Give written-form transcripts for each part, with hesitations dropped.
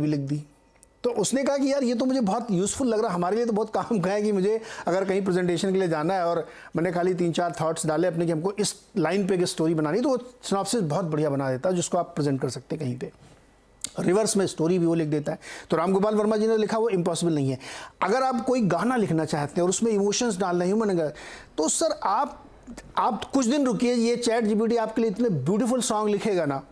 भी लिख दी। तो उसने कहा कि यार ये तो मुझे बहुत यूज़फुल लग रहा है, हमारे लिए तो बहुत काम का है कि मुझे अगर कहीं प्रेजेंटेशन के लिए जाना है और मैंने खाली 3-4 थॉट्स डाले अपने कि हमको इस लाइन पे एक स्टोरी बनानी, तो वो सिनॉप्सिस बहुत बढ़िया बना देता है जिसको आप प्रेजेंट कर सकते हैं कहीं पे। रिवर्स में स्टोरी भी वो लिख देता है। तो राम गोपाल वर्मा जी ने लिखा वो इम्पॉसिबल नहीं है। अगर आप कोई गाना लिखना चाहते हैं और उसमें इमोशंस डालना है, ह्यूमन, तो सर आप कुछ दिन रुकिए, ये चैट जीपीटी आपके लिए इतने ब्यूटीफुल सॉन्ग लिखेगा ना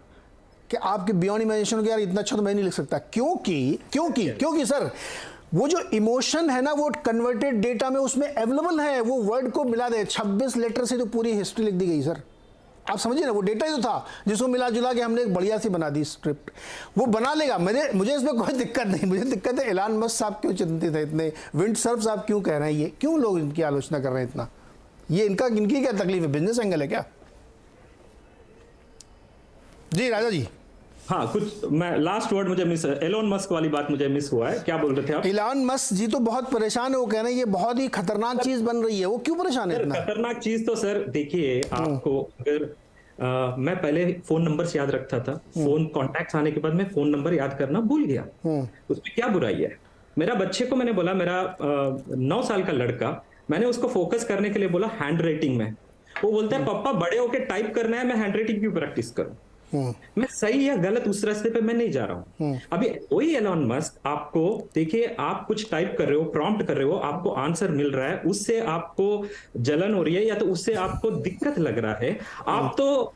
कि आपके बियॉन्ड इमेजिनेशन हो गया, यार इतना अच्छा तो मैं नहीं लिख सकता। क्योंकि सर वो जो इमोशन है ना वो कन्वर्टेड डेटा में उसमें अवेलेबल है, वो वर्ड को मिला दे। 26 लेटर से तो पूरी हिस्ट्री लिख दी गई सर, आप समझिए ना, वो डेटा ही तो था जिसको मिला जुला के हमने एक बढ़िया सी बना दी स्क्रिप्ट, वो बना लेगा। मुझे इसमें कोई दिक्कत नहीं। मुझे दिक्कत है एलन मस्क साहब क्यों चिंतित है इतने, विंडसर्फ साहब क्यों कह रहे हैं, ये क्यों लोग इनकी आलोचना कर रहे हैं इतना, ये इनकी क्या तकलीफ है, बिजनेस एंगल है क्या? जी राजा जी। हाँ, कुछ मैं लास्ट वर्ड मुझे मिस, एलोन मस्क वाली बात मुझे मिस हुआ है, क्या बोल रहे थे आप? एलन मस्क जी तो बहुत परेशान है, वो कह रहे हैं ये बहुत ही खतरनाक चीज बन रही है। वो क्यों परेशान है इतना? खतरनाक चीज तो सर देखिए, आपको अगर मैं पहले फोन नंबर याद रखता था, फोन कॉन्टैक्ट्स आने के बाद मैं फोन नंबर याद करना भूल गया। उसमें क्या बुराई है? मेरा बच्चे को मैंने बोला, मेरा 9 साल का लड़का, मैंने उसको फोकस करने के लिए बोला हैंड राइटिंग में, वो बोलता है पापा बड़े होके टाइप करना है, मैं हैंड राइटिंग क्यों प्रैक्टिस करूं? मैं सही या गलत उस रास्ते पे मैं नहीं जा रहा हूं। अभी वही एलन मस्क, आपको देखिए, आप कुछ टाइप कर रहे हो, प्रॉम्प्ट कर रहे हो, आपको आंसर मिल रहा है, उससे आपको जलन हो रही है या तो उससे आपको दिक्कत लग रहा है, आप तो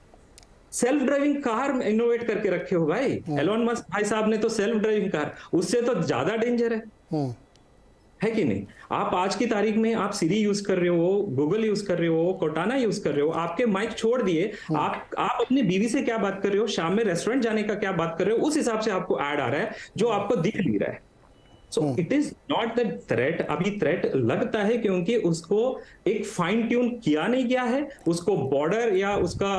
सेल्फ ड्राइविंग कार इनोवेट करके रखे हो भाई। एलन मस्क भाई साहब ने तो सेल्फ ड्राइविंग कार, उससे तो ज्यादा डेंजर है कि नहीं? आप आज की तारीख में आप सिरी यूज कर रहे हो, गूगल यूज कर रहे हो, कोटाना यूज कर रहे हो, आपके माइक छोड़ दिए, आप अपनी बीवी से क्या बात कर रहे हो, शाम में रेस्टोरेंट जाने का क्या बात कर रहे हो, उस हिसाब से आपको ऐड आ रहा है जो आपको दिख नहीं रहा है। So it is not the threat. अभी थ्रेट लगता है क्योंकि उसको एक फाइन ट्यून किया नहीं गया है, उसको बॉर्डर या उसका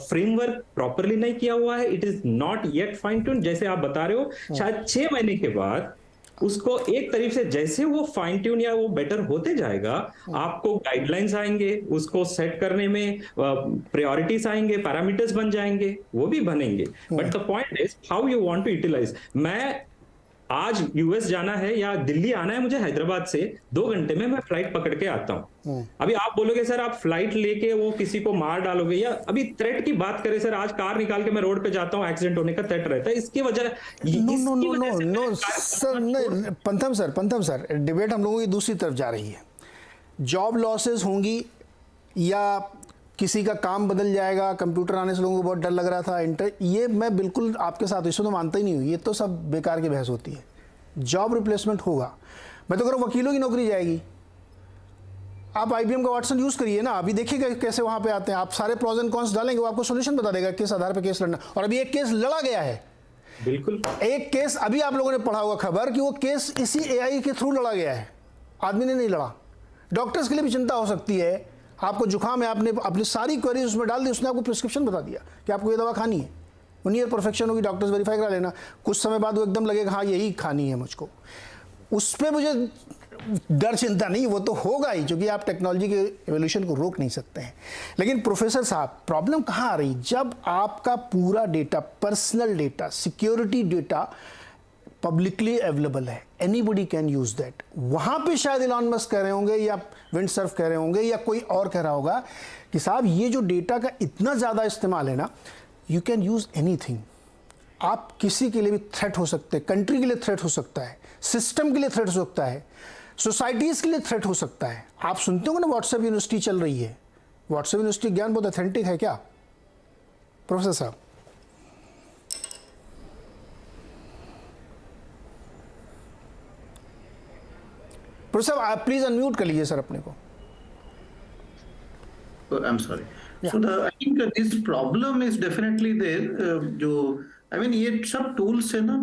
फ्रेमवर्क प्रॉपरली नहीं किया हुआ है। It is not yet fine tune. जैसे आप बता रहे हो, शायद 6 महीने के बाद उसको एक तरीके से, जैसे वो फाइन ट्यून या वो बेटर होते जाएगा, आपको गाइडलाइंस आएंगे, उसको सेट करने में प्रायोरिटीज आएंगे, पैरामीटर्स बन जाएंगे, वो भी बनेंगे। But the point is how you want to utilize. मैं आज यूएस जाना है या दिल्ली आना है मुझे हैदराबाद से, 2 घंटे में मैं फ्लाइट पकड़ के आता हूं। अभी आप बोलोगे सर आप फ्लाइट लेके वो किसी को मार डालोगे, या अभी थ्रेट की बात करें सर, आज कार निकाल के मैं रोड पे जाता हूं, एक्सीडेंट होने का थ्रेट रहता है। इसकी वजह नो सर, नहीं पंथम सर, डिबेट हम लोगों की दूसरी तरफ जा रही है। जॉब लॉसेस होंगी या किसी का काम बदल जाएगा, कंप्यूटर आने से लोगों को बहुत डर लग रहा था, ये मैं बिल्कुल आपके साथ इसको तो मानता ही नहीं हूँ, ये तो सब बेकार की बहस होती है। जॉब रिप्लेसमेंट होगा, मैं तो कह रहा हूँ वकीलों की नौकरी जाएगी। आप IBM का वाटसन यूज़ करिए ना, अभी देखिएगा कैसे वहाँ पे आते हैं, आप सारे प्रोज एंड कॉन्स डालेंगे, वो आपको सोल्यूशन बता देगा किस आधार पर केस लड़ना। और अभी एक केस लड़ा गया है, बिल्कुल एक केस अभी आप लोगों ने पढ़ा होगा खबर कि वो केस इसी AI के थ्रू लड़ा गया है, आदमी ने नहीं लड़ा। डॉक्टर्स के लिए भी चिंता हो सकती है, आपको जुकाम है, आपने अपनी सारी क्वेरीज उसमें डाल दी, उसने आपको प्रिस्क्रिप्शन बता दिया कि आपको ये दवा खानी है, वो नियर परफेक्शन होगी, डॉक्टर्स वेरीफाई करा लेना, कुछ समय बाद वो एकदम लगेगा हाँ यही खानी है मुझको। उस पर मुझे डर चिंता नहीं, वो तो होगा ही, क्योंकि आप टेक्नोलॉजी के एवोल्यूशन को रोक नहीं सकते हैं। लेकिन प्रोफेसर साहब, प्रॉब्लम कहाँ आ रही? जब आपका पूरा data, personal data, security data publicly available है, एनीबडी कैन यूज दैट। वहां पे शायद एलन मस्क कह रहे होंगे या विंडसर्फ कह रहे होंगे या कोई और कह रहा होगा कि साहब ये जो डेटा का इतना ज़्यादा इस्तेमाल है ना, यू कैन यूज एनीथिंग। आप किसी के लिए भी थ्रेट हो सकते हैं, कंट्री के लिए थ्रेट हो सकता है, सिस्टम के लिए थ्रेट हो सकता है, सोसाइटीज़ के लिए थ्रेट हो सकता है। आप सुनते हो ना व्हाट्सएप यूनिवर्सिटी चल रही है, व्हाट्सएप यूनिवर्सिटी ज्ञान बहुत ऑथेंटिक है क्या प्रोफेसर साहब? प्रोफेसर आप प्लीज अनम्यूट कर लीजिए सर अपने को। I'm sorry. Yeah. So I think this problem is definitely there. जो ये सब टूल्स है ना,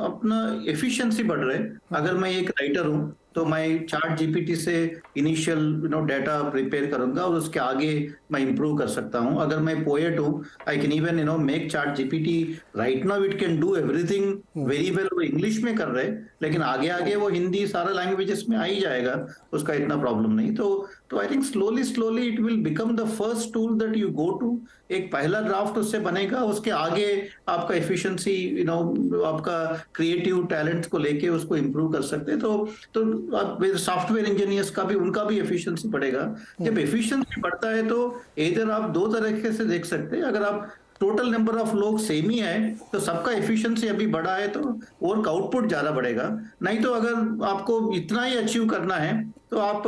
अपना एफिशिएंसी बढ़ रहा है। अगर मैं एक राइटर हूँ तो मैं चैट जीपीटी से इनिशियल डाटा प्रिपेयर करूंगा और उसके आगे मैं इंप्रूव कर सकता हूँ। अगर मैं पोएट हूँ, I can even make chat GPT, right now it can do everything very well. वो इंग्लिश में कर रहे हैं, लेकिन आगे आगे वो हिंदी सारा लैंग्वेजेस में आ ही जाएगा, उसका इतना प्रॉब्लम नहीं। तो तो I think slowly it will become the first tool that you go to. एक पहला ड्राफ्ट उससे बनेगा, उसके आगे आपका एफिशिएंसी आपका क्रिएटिव टैलेंट को लेके उसको इम्प्रूव कर सकते हैं। तो सॉफ्टवेयर इंजीनियर्स का भी, उनका भी एफिशिएंसी बढ़ेगा। जब एफिशिएंसी बढ़ता है तो इधर आप दो तरीके से देख सकते हैं। अगर आप टोटल नंबर ऑफ लोग सेम ही है तो सबका एफिशिएंसी अभी बढ़ा है तो वर्क आउटपुट ज्यादा बढ़ेगा। नहीं तो अगर आपको इतना ही अचीव करना है तो आप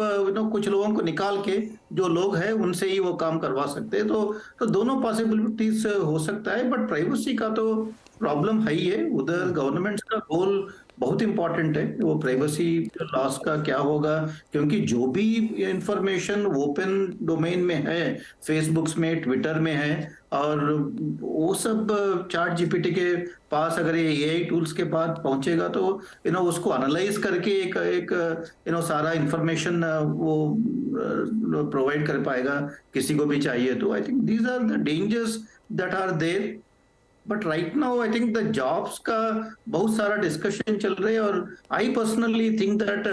कुछ लोगों को निकाल के जो लोग हैं उनसे ही वो काम करवा सकते हैं। तो दोनों पॉसिबिलिटीज हो सकता है, बट प्राइवेसी का तो प्रॉब्लम है ही है। उधर गवर्नमेंट का रोल बहुत इंपॉर्टेंट है, वो प्राइवेसी लॉस का क्या होगा, क्योंकि जो भी इंफॉर्मेशन ओपन डोमेन में है, फेसबुक में, ट्विटर में है, और वो सब चैट जीपीटी के पास अगर ये एआई टूल्स के पास पहुंचेगा तो उसको एनालाइज करके एक सारा इंफॉर्मेशन वो प्रोवाइड कर पाएगा किसी को भी चाहिए। तो I think these are the dangers that are there. But right now I think the jobs का बहुत सारा डिस्कशन चल रहे हैं, और I personally think that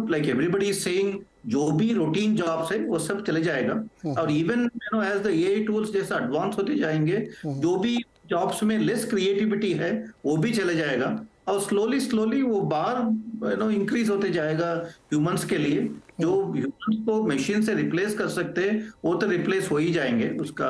like everybody is saying जो भी रूटीन जॉब्स है वो सब चले जाएगा। और even as the AI tools जैसे एडवांस होते जाएंगे, जो भी जॉब्स में लेस क्रिएटिविटी है वो भी चले जाएगा, और स्लोली वो बार इंक्रीज होते जाएगा ह्यूमंस के लिए। जो ह्यूमंस को मशीन से रिप्लेस कर सकते हैं वो तो रिप्लेस हो ही जाएंगे, उसका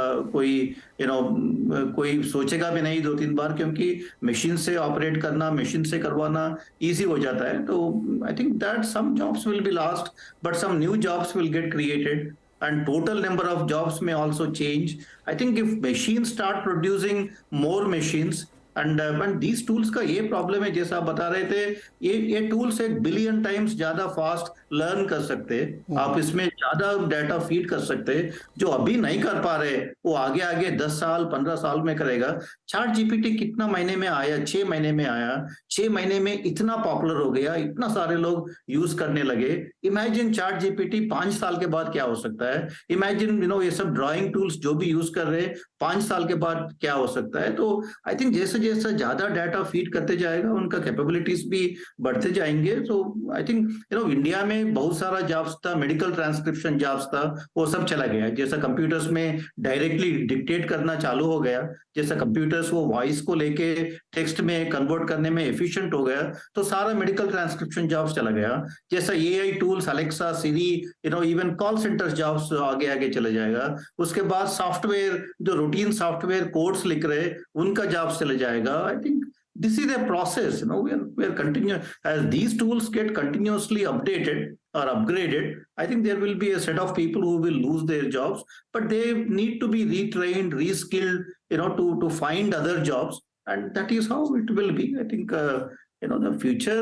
कोई सोचेगा भी नहीं 2-3 बार, क्योंकि मशीन से ऑपरेट करना, मशीन से करवाना इजी हो जाता है। तो I think that some jobs will be lost but some new jobs will get created, and total number of jobs may also change. I think if machines start producing more machines, and these tools का ये problem है, जैसा आप बता रहे थे, ये tools 1 billion times ज्यादा फास्ट लर्न कर सकते हैं। आप इसमें ज्यादा डाटा फीड कर सकते हैं, जो अभी नहीं कर पा रहे वो आगे 10 साल 15 साल में करेगा। चैट जीपीटी कितना महीने में आया? 6 महीने में आया। 6 महीने में इतना पॉपुलर हो गया, इतना सारे लोग यूज करने लगे। इमेजिन चैट जीपीटी 5 साल के बाद क्या हो सकता है। इमेजिन ये सब ड्राइंग टूल्स जो भी यूज कर रहे हैं 5 साल के बाद क्या हो सकता है। तो आई थिंक जैसे जैसे ज्यादा डाटा फीड करते जाएगा उनका कैपेबिलिटीज भी बढ़ते जाएंगे। तो आई थिंक इंडिया में बहुत सारा जॉब्स था, मेडिकल ट्रांसक्रिप्शन जॉब्स था, वो सब चला गया। जैसा कंप्यूटर्स में डायरेक्टली डिक्टेट करना चालू हो गया, जैसा कंप्यूटर्स वो वॉइस को लेके टेक्स्ट में कन्वर्ट करने में एफिशिएंट हो गया, तो सारा मेडिकल ट्रांसक्रिप्शन जॉब्स चला गया। जैसा एआई टूल्स, अलेक्सा, सिरी, इवन कॉल सेंटर जॉब्स आगे चले जाएगा। उसके बाद सॉफ्टवेयर, जो रूटीन सॉफ्टवेयर कोड्स लिख रहे उनका जॉब्स चले जाएगा। I think this is a process. We are continuing as these tools get continuously updated or upgraded. I think there will be a set of people who will lose their jobs, but they need to be retrained, reskilled, to find other jobs, and that is how it will be. I think the future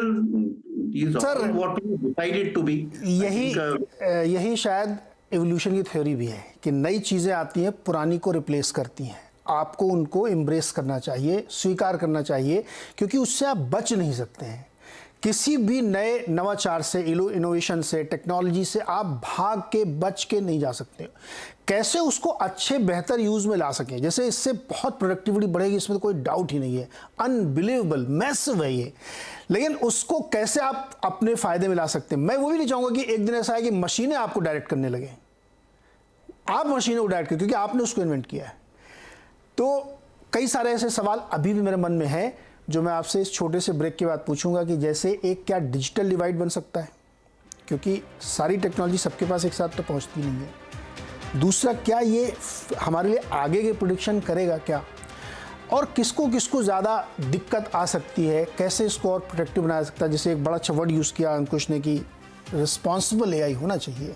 is all what we decided to be. यही शायद evolution की theory भी है कि नई चीजें आती हैं, पुरानी को रिप्लेस करती हैं। आपको उनको एम्ब्रेस करना चाहिए, स्वीकार करना चाहिए, क्योंकि उससे आप बच नहीं सकते हैं। किसी भी नए नवाचार से, इनोवेशन से, टेक्नोलॉजी से आप भाग के, बच के नहीं जा सकते। कैसे उसको अच्छे बेहतर यूज़ में ला सकें, जैसे इससे बहुत प्रोडक्टिविटी बढ़ेगी, इसमें तो कोई डाउट ही नहीं है, अनबिलीवेबल मैसिव है ये। लेकिन उसको कैसे आप अपने फ़ायदे में ला सकते हैं। मैं वो भी नहीं चाहूँगा कि एक दिन ऐसा है कि मशीनें आपको डायरेक्ट करने लगे। आप मशीनों को डायरेक्ट करें क्योंकि आपने उसको इन्वेंट किया है। तो कई सारे ऐसे सवाल अभी भी मेरे मन में हैं जो मैं आपसे इस छोटे से ब्रेक के बाद पूछूंगा, कि जैसे एक क्या डिजिटल डिवाइड बन सकता है, क्योंकि सारी टेक्नोलॉजी सबके पास एक साथ तो पहुंचती नहीं है। दूसरा, क्या ये हमारे लिए आगे के प्रेडिक्शन करेगा क्या, और किसको किसको ज़्यादा दिक्कत आ सकती है, कैसे इसको और प्रोटेक्टिव बना सकता है। जैसे एक बड़ा अच्छा वर्ड यूज़ किया अंकुश ने कि रिस्पॉन्सिबल एआई होना चाहिए।